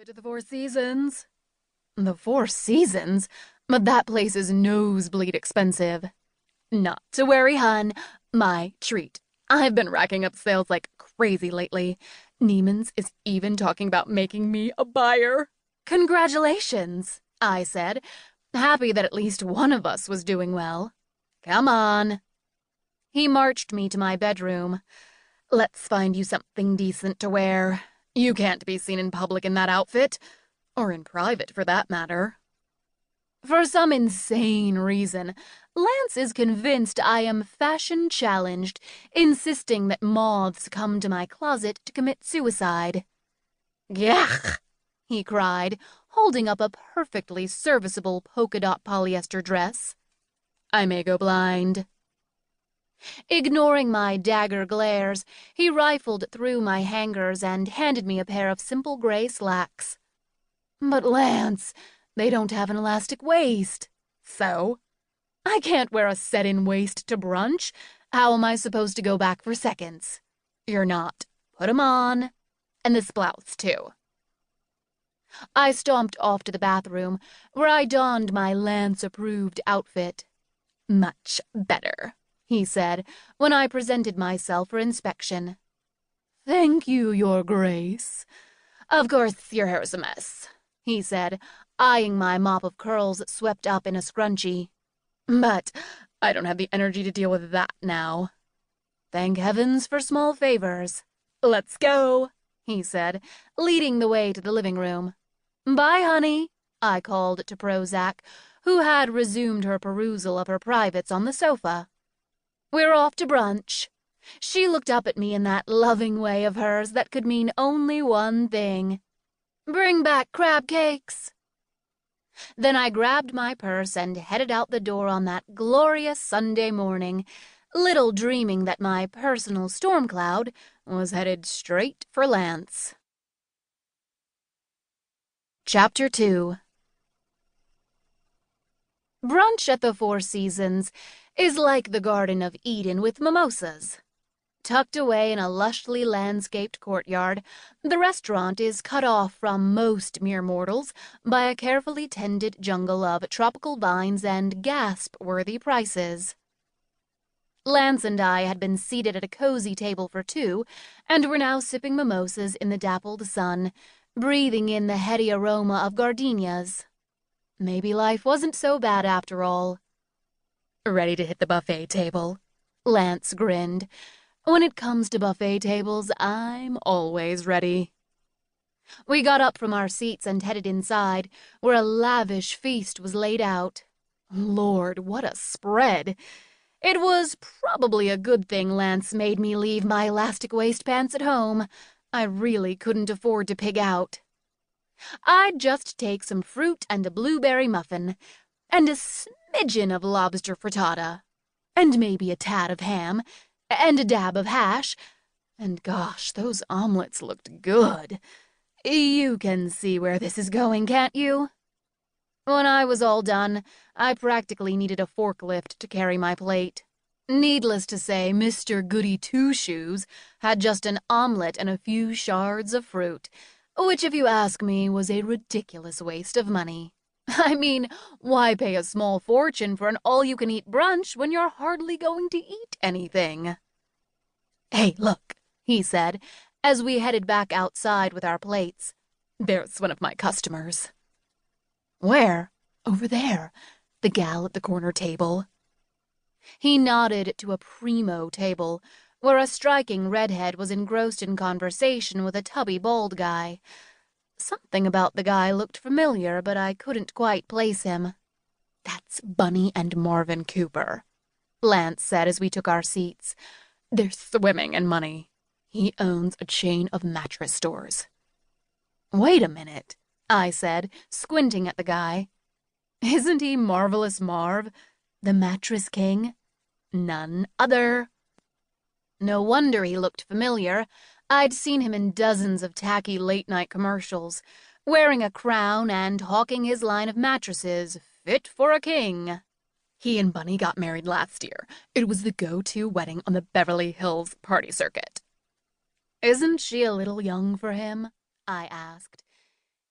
it to the Four Seasons. The Four Seasons? But that place is nosebleed expensive. Not to worry, hun. My treat. I've been racking up sales like crazy lately. Neiman's is even talking about making me a buyer. Congratulations, I said, happy that at least one of us was doing well. Come on. He marched me to my bedroom. Let's find you something decent to wear. You can't be seen in public in that outfit. Or in private, for that matter. For some insane reason, Lance is convinced I am fashion-challenged, insisting that moths come to my closet to commit suicide. Gah! He cried, holding up a perfectly serviceable polka-dot polyester dress. I may go blind. Ignoring my dagger glares, he rifled through my hangers and handed me a pair of simple gray slacks. But Lance, they don't have an elastic waist. So? I can't wear a set-in waist to brunch. How am I supposed to go back for seconds? You're not. Put 'em on. And this blouse, too. I stomped off to the bathroom, where I donned my Lance-approved outfit. Much better, he said, when I presented myself for inspection. Thank you, Your Grace. Of course, your hair's a mess, he said, eyeing my mop of curls swept up in a scrunchie. But I don't have the energy to deal with that now. Thank heavens for small favors. Let's go, he said, leading the way to the living room. Bye, honey, I called to Prozac, who had resumed her perusal of her privates on the sofa. We're off to brunch. She looked up at me in that loving way of hers that could mean only one thing. Bring back crab cakes. Then I grabbed my purse and headed out the door on that glorious Sunday morning, little dreaming that my personal storm cloud was headed straight for Lance. Chapter 2. Brunch at the Four Seasons is like the Garden of Eden with mimosas. Tucked away in a lushly landscaped courtyard, the restaurant is cut off from most mere mortals by a carefully tended jungle of tropical vines and gasp-worthy prices. Lance and I had been seated at a cozy table for two, and were now sipping mimosas in the dappled sun, breathing in the heady aroma of gardenias. Maybe life wasn't so bad after all. Ready to hit the buffet table? Lance grinned. When it comes to buffet tables, I'm always ready. We got up from our seats and headed inside, where a lavish feast was laid out. Lord, what a spread! It was probably a good thing Lance made me leave my elastic waistpants at home. I really couldn't afford to pig out. I'd just take some fruit and a blueberry muffin, and a smidgen of lobster frittata, and maybe a tad of ham, and a dab of hash, and gosh, those omelets looked good. You can see where this is going, can't you? When I was all done, I practically needed a forklift to carry my plate. Needless to say, Mr. Goody-Two-Shoes had just an omelet and a few shards of fruit, which, if you ask me, was a ridiculous waste of money. I mean, why pay a small fortune for an all-you-can-eat brunch when you're hardly going to eat anything? Hey, look, he said, as we headed back outside with our plates. There's one of my customers. Where? Over there. The gal at the corner table. He nodded to a primo table, where a striking redhead was engrossed in conversation with a tubby bald guy. Something about the guy looked familiar, but I couldn't quite place him. That's Bunny and Marvin Cooper, Lance said as we took our seats. They're swimming in money. He owns a chain of mattress stores. Wait a minute, I said, squinting at the guy. Isn't he Marvelous Marv, the mattress king? None other. No wonder he looked familiar. I'd seen him in dozens of tacky late-night commercials, wearing a crown and hawking his line of mattresses, fit for a king. He and Bunny got married last year. It was the go-to wedding on the Beverly Hills party circuit. Isn't she a little young for him? I asked,